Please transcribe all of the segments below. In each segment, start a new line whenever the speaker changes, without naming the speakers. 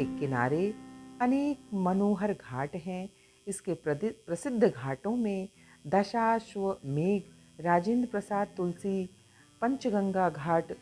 के किनारे अनेक मनोहर घाट हैं। इसके प्रसिद्ध घाटों में दशाश्वमेध, राजेंद्र प्रसाद तुलसी, पंचगंगा घाट,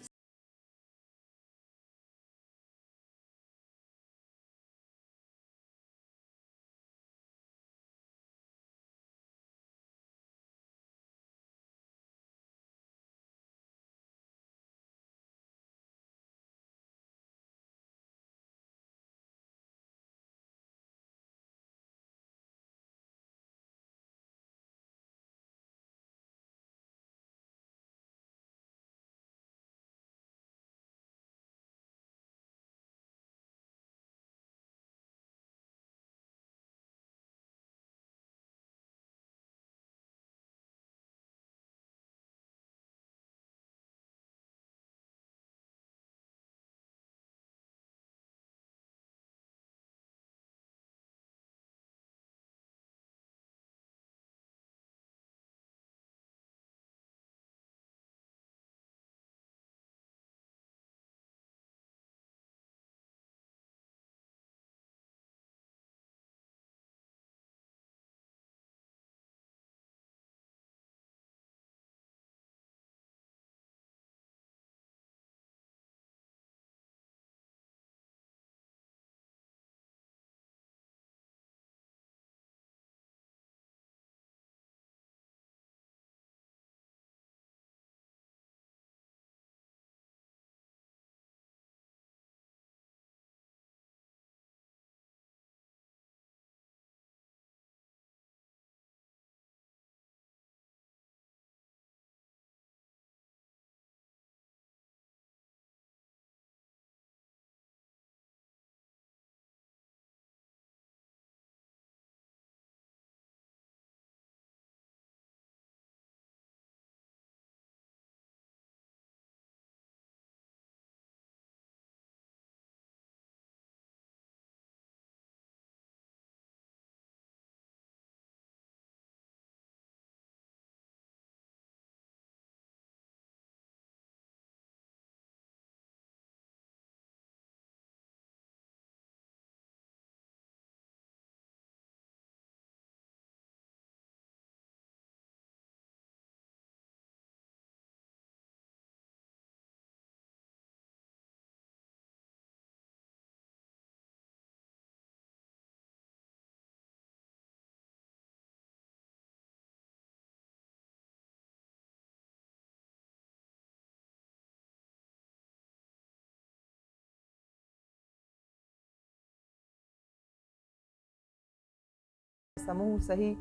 समूह सही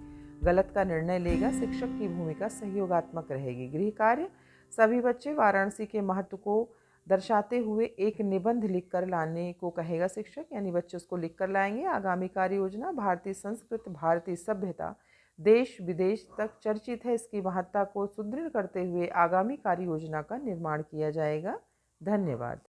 गलत का निर्णय लेगा। शिक्षक की भूमिका सहयोगात्मक रहेगी। गृह कार्य, सभी बच्चे वाराणसी के महत्व को दर्शाते हुए एक निबंध लिखकर लाने को कहेगा शिक्षक, यानी बच्चे उसको लिख कर लाएंगे। आगामी कार्य योजना, भारतीय संस्कृति, भारतीय सभ्यता देश विदेश तक चर्चित है। इसकी महत्ता को सुदृढ़ करते हुए आगामी कार्य योजना का निर्माण किया जाएगा। धन्यवाद।